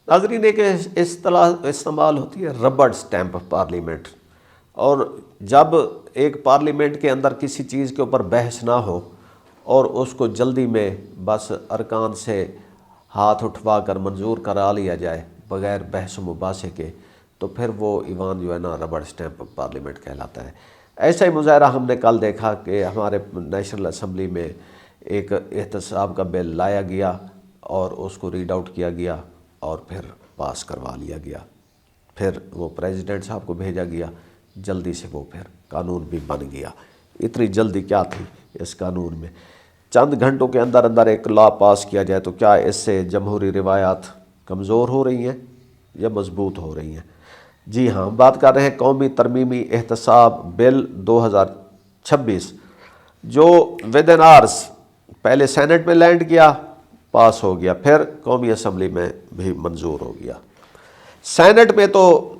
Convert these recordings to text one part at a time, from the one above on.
ناظرین، ایک اصطلاح استعمال ہوتی ہے ربڑ اسٹیمپ پارلیمنٹ، اور جب ایک پارلیمنٹ کے اندر کسی چیز کے اوپر بحث نہ ہو اور اس کو جلدی میں بس ارکان سے ہاتھ اٹھوا کر منظور کرا لیا جائے بغیر بحث و مباحثے کے، تو پھر وہ ایوان جو ہے نا ربڑ اسٹیمپ پارلیمنٹ کہلاتا ہے۔ ایسا ہی مظاہرہ ہم نے کل دیکھا کہ ہمارے نیشنل اسمبلی میں ایک احتساب کا بل لایا گیا اور اس کو ریڈ آؤٹ کیا گیا اور پھر پاس کروا لیا گیا، پھر وہ پریزیڈنٹ صاحب کو بھیجا گیا، جلدی سے وہ پھر قانون بھی بن گیا۔ اتنی جلدی کیا تھی اس قانون میں؟ چند گھنٹوں کے اندر اندر ایک لا پاس کیا جائے تو کیا اس سے جمہوری روایات کمزور ہو رہی ہیں یا مضبوط ہو رہی ہیں؟ جی ہاں، ہم بات کر رہے ہیں قومی ترمیمی احتساب بل 2026 جو ود ان آرس پہلے سینٹ میں لینڈ کیا، پاس ہو گیا، پھر قومی اسمبلی میں بھی منظور ہو گیا۔ سینٹ میں تو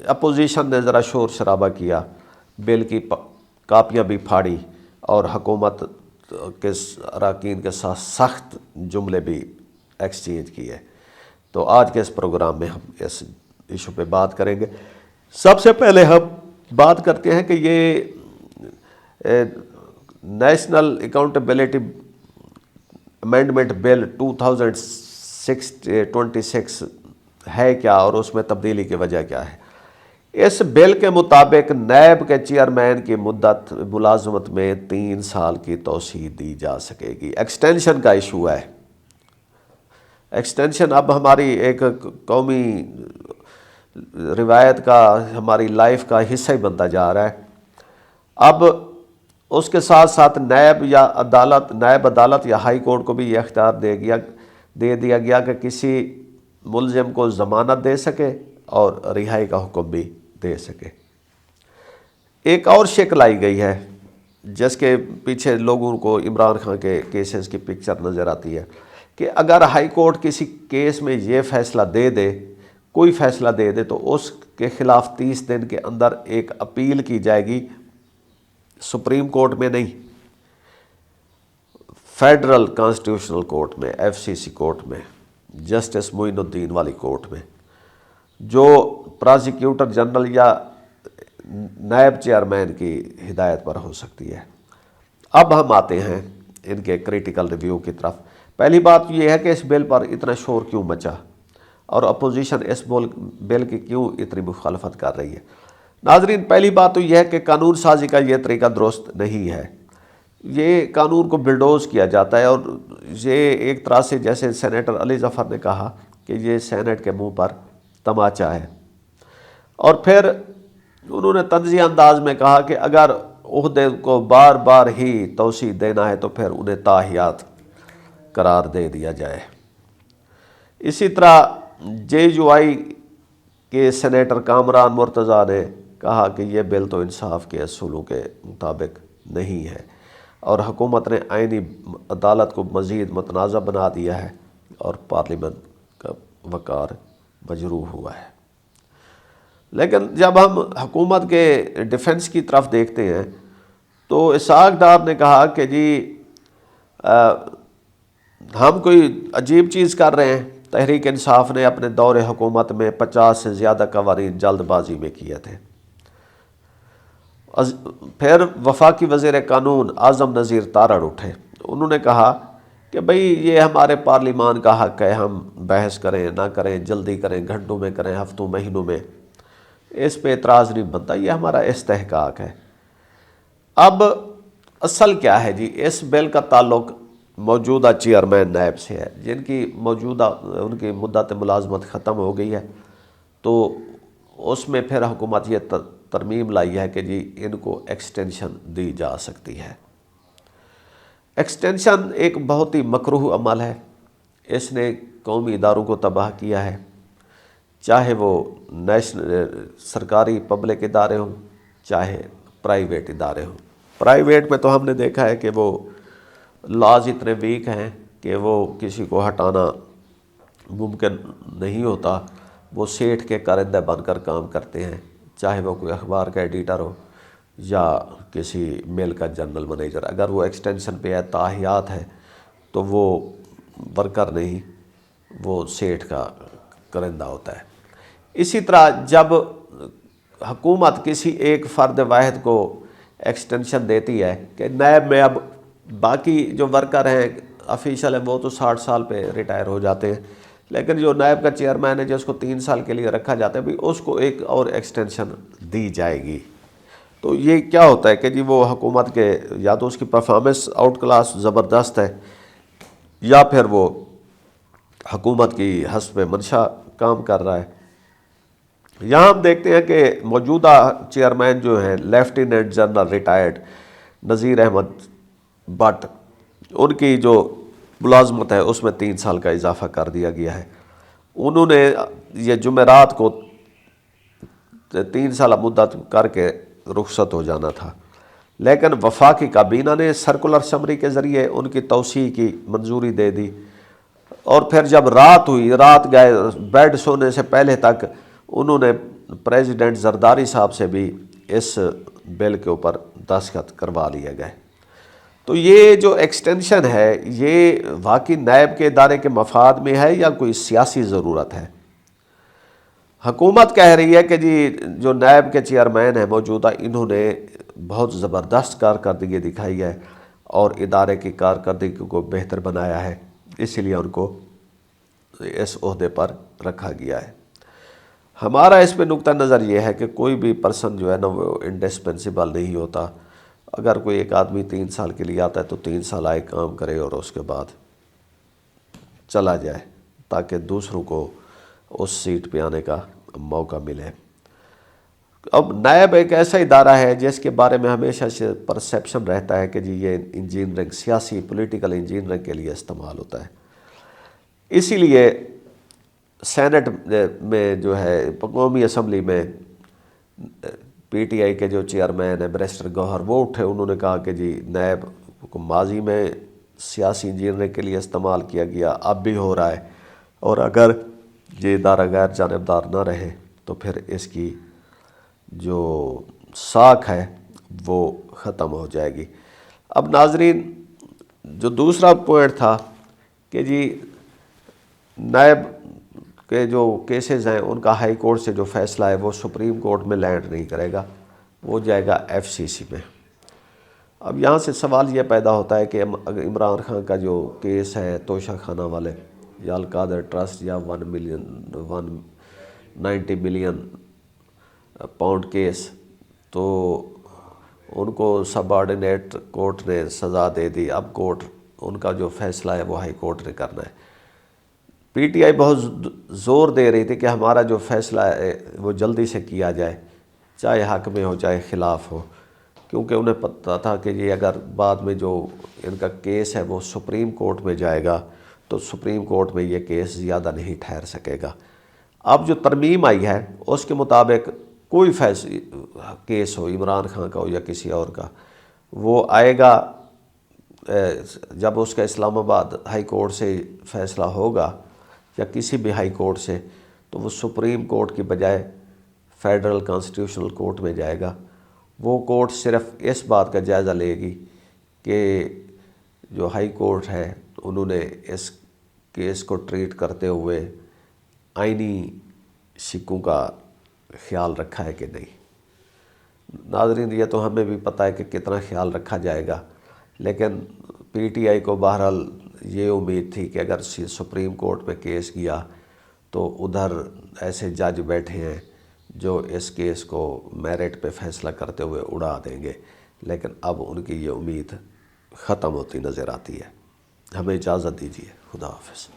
اپوزیشن نے ذرا شور شرابہ کیا، بل کی کاپیاں بھی پھاڑی اور حکومت کے اراکین کے ساتھ سخت جملے بھی ایکسچینج کیے۔ تو آج کے اس پروگرام میں ہم اس ایشو پہ بات کریں گے۔ سب سے پہلے ہم بات کرتے ہیں کہ یہ نیشنل اکاؤنٹیبلٹی امینڈمنٹ بل 2026 ہے کیا اور اس میں تبدیلی کی وجہ کیا ہے؟ اس بل کے مطابق نیب کے چیئرمین کی مدت ملازمت میں 3 سال کی توسیع دی جا سکے گی۔ ایکسٹینشن کا ایشو ہے۔ ایکسٹینشن اب ہماری ایک قومی روایت کا، ہماری لائف کا حصہ ہی بنتا جا رہا ہے۔ اب اس کے ساتھ ساتھ نیب عدالت یا ہائی کورٹ کو بھی یہ اختیار دے دیا گیا کہ کسی ملزم کو ضمانت دے سکے اور رہائی کا حکم بھی دے سکے۔ ایک اور شکل آئی گئی ہے جس کے پیچھے لوگوں کو عمران خان کے کیسز کی پکچر نظر آتی ہے کہ اگر ہائی کورٹ کسی کیس میں یہ فیصلہ دے دے، کوئی فیصلہ دے دے، تو اس کے خلاف 30 دن کے اندر ایک اپیل کی جائے گی، سپریم کورٹ میں نہیں، فیڈرل کانسٹیٹیوشنل کورٹ میں، FCC کورٹ میں، جسٹس معین الدین والی کورٹ میں، جو پراسیکیوٹر جنرل یا نائب چیئرمین کی ہدایت پر ہو سکتی ہے۔ اب ہم آتے ہیں ان کے کریٹیکل ریویو کی طرف۔ پہلی بات یہ ہے کہ اس بل پر اتنا شور کیوں مچا اور اپوزیشن اس بل کی کیوں اتنی مخالفت کر رہی ہے؟ ناظرین، پہلی بات تو یہ ہے کہ قانون سازی کا یہ طریقہ درست نہیں ہے۔ یہ قانون کو بلڈوز کیا جاتا ہے، اور یہ ایک طرح سے جیسے سینیٹر علی ظفر نے کہا کہ یہ سینٹ کے منہ پر تماچا ہے، اور پھر انہوں نے طنزیہ انداز میں کہا کہ اگر عہدے کو بار بار ہی توسیع دینا ہے تو پھر انہیں تاحیات قرار دے دیا جائے۔ اسی طرح JUI کے سینیٹر کامران مرتضیٰ نے کہا کہ یہ بل تو انصاف کے اصولوں کے مطابق نہیں ہے، اور حکومت نے آئینی عدالت کو مزید متنازع بنا دیا ہے اور پارلیمنٹ کا وقار مجروح ہوا ہے۔ لیکن جب ہم حکومت کے ڈیفنس کی طرف دیکھتے ہیں تو اسحاق ڈار نے کہا کہ جی ہم کوئی عجیب چیز کر رہے ہیں۔ تحریک انصاف نے اپنے دور حکومت میں 50 سے زیادہ قوانین جلد بازی میں کیے تھے۔ پھر وفاقی وزیر قانون اعظم نذیر تارڑ اٹھے، انہوں نے کہا کہ بھئی یہ ہمارے پارلیمان کا حق ہے، ہم بحث کریں نہ کریں، جلدی کریں، گھنٹوں میں کریں، ہفتوں مہینوں میں، اس پہ اعتراض نہیں بنتا، یہ ہمارا استحقاق ہے۔ اب اصل کیا ہے جی؟ اس بل کا تعلق موجودہ چیئرمین نیب سے ہے، جن کی ان کی مدت ملازمت ختم ہو گئی ہے، تو اس میں پھر حکومت یہ ترمیم لائی ہے کہ جی ان کو ایکسٹینشن دی جا سکتی ہے۔ ایکسٹینشن ایک بہت ہی مکروہ عمل ہے، اس نے قومی اداروں کو تباہ کیا ہے، چاہے وہ سرکاری پبلک ادارے ہوں چاہے پرائیویٹ ادارے ہوں۔ پرائیویٹ میں تو ہم نے دیکھا ہے کہ وہ لاز اتنے ویک ہیں کہ وہ کسی کو ہٹانا ممکن نہیں ہوتا، وہ سیٹھ کے کارندہ بن کر کام کرتے ہیں، چاہے وہ کوئی اخبار کا ایڈیٹر ہو یا کسی میل کا جنرل منیجر۔ اگر وہ ایکسٹینشن پہ ہے، تاحیات ہے، تو وہ ورکر نہیں، وہ سیٹھ کا کرندہ ہوتا ہے۔ اسی طرح جب حکومت کسی ایک فرد واحد کو ایکسٹینشن دیتی ہے کہ نیب میں اب باقی جو ورکر ہیں آفیشل ہیں وہ تو 60 سال پہ ریٹائر ہو جاتے ہیں، لیکن جو نیب کا چیئرمین ہے جس کو 3 سال کے لیے رکھا جاتا ہے بھی اس کو ایک اور ایکسٹینشن دی جائے گی، تو یہ کیا ہوتا ہے کہ جی وہ حکومت کے یا تو اس کی پرفارمنس آؤٹ کلاس زبردست ہے یا پھر وہ حکومت کی حسب منشا کام کر رہا ہے۔ یہاں ہم دیکھتے ہیں کہ موجودہ چیئرمین جو ہیں lieutenant general retired Nazir Ahmad Butt, ان کی جو ملازمت ہے اس میں 3 سال کا اضافہ کر دیا گیا ہے۔ انہوں نے یہ جمعرات کو 3 سال مدت کر کے رخصت ہو جانا تھا، لیکن وفاقی کابینہ نے سرکولر سمری کے ذریعے ان کی توسیع کی منظوری دے دی، اور پھر جب رات ہوئی، رات گئے بیڈ سونے سے پہلے تک انہوں نے پریزیڈنٹ زرداری صاحب سے بھی اس بل کے اوپر دستخط کروا لیے گئے۔ تو یہ جو ایکسٹینشن ہے یہ واقعی نیب کے ادارے کے مفاد میں ہے یا کوئی سیاسی ضرورت ہے؟ حکومت کہہ رہی ہے کہ جی جو نیب کے چیئرمین ہیں موجودہ انہوں نے بہت زبردست کارکردگی دکھائی ہے اور ادارے کی کارکردگی کو بہتر بنایا ہے، اسی لیے ان کو اس عہدے پر رکھا گیا ہے۔ ہمارا اس پہ نقطہ نظر یہ ہے کہ کوئی بھی پرسن جو ہے نا وہ انڈسپنسیبل نہیں ہوتا۔ اگر کوئی ایک آدمی 3 سال کے لیے آتا ہے تو 3 سال آئے کام کرے اور اس کے بعد چلا جائے تاکہ دوسروں کو اس سیٹ پہ آنے کا موقع ملے۔ اب نیب ایک ایسا ادارہ ہے جس کے بارے میں ہمیشہ سے پرسیپشن رہتا ہے کہ جی یہ انجینئرنگ، سیاسی پولیٹیکل انجینئرنگ کے لیے استعمال ہوتا ہے۔ اسی لیے سینٹ میں جو ہے قومی اسمبلی میں پی ٹی آئی کے جو چیئرمین ہیں بیرسٹر گوہر وہ اٹھے، انہوں نے کہا کہ جی نیب کو ماضی میں سیاسی انجینئرنگ کے لیے استعمال کیا گیا، اب بھی ہو رہا ہے، اور اگر یہ ادارہ غیر جانبدار نہ رہے تو پھر اس کی جو ساکھ ہے وہ ختم ہو جائے گی۔ اب ناظرین جو دوسرا پوائنٹ تھا کہ جی نیب کے جو کیسز ہیں ان کا ہائی کورٹ سے جو فیصلہ ہے وہ سپریم کورٹ میں لینڈ نہیں کرے گا، وہ جائے گا ایف سی سی میں۔ اب یہاں سے سوال یہ پیدا ہوتا ہے کہ عمران خان کا جو کیس ہے توشہ خانہ والے یا القادر ٹرسٹ یا 190 ملین پاؤنڈ کیس، تو ان کو سب آرڈینیٹ کورٹ نے سزا دے دی، اب کورٹ ان کا جو فیصلہ ہے وہ ہائی کورٹ نے کرنا ہے۔ پی ٹی آئی بہت زور دے رہی تھی کہ ہمارا جو فیصلہ ہے وہ جلدی سے کیا جائے، چاہے حق میں ہو چاہے خلاف ہو، کیونکہ انہیں پتہ تھا کہ یہ اگر بعد میں جو ان کا کیس ہے وہ سپریم کورٹ میں جائے گا تو سپریم کورٹ میں یہ کیس زیادہ نہیں ٹھہر سکے گا۔ اب جو ترمیم آئی ہے اس کے مطابق کوئی کیس ہو عمران خان کا ہو یا کسی اور کا، وہ آئے گا جب اس کا اسلام آباد ہائی کورٹ سے فیصلہ ہوگا یا کسی بھی ہائی کورٹ سے، تو وہ سپریم کورٹ کی بجائے فیڈرل کانسٹیٹیوشنل کورٹ میں جائے گا۔ وہ کورٹ صرف اس بات کا جائزہ لے گی کہ جو ہائی کورٹ ہے انہوں نے اس کیس کو ٹریٹ کرتے ہوئے آئینی شکوں کا خیال رکھا ہے کہ نہیں۔ ناظرین یہ تو ہمیں بھی پتہ ہے کہ کتنا خیال رکھا جائے گا، لیکن پی ٹی آئی کو بہرحال یہ امید تھی کہ اگر سپریم کورٹ میں کیس گیا تو ادھر ایسے جج بیٹھے ہیں جو اس کیس کو میرٹ پہ فیصلہ کرتے ہوئے اڑا دیں گے، لیکن اب ان کی یہ امید ختم ہوتی نظر آتی ہے۔ ہمیں اجازت دیجیے، خدا حافظ۔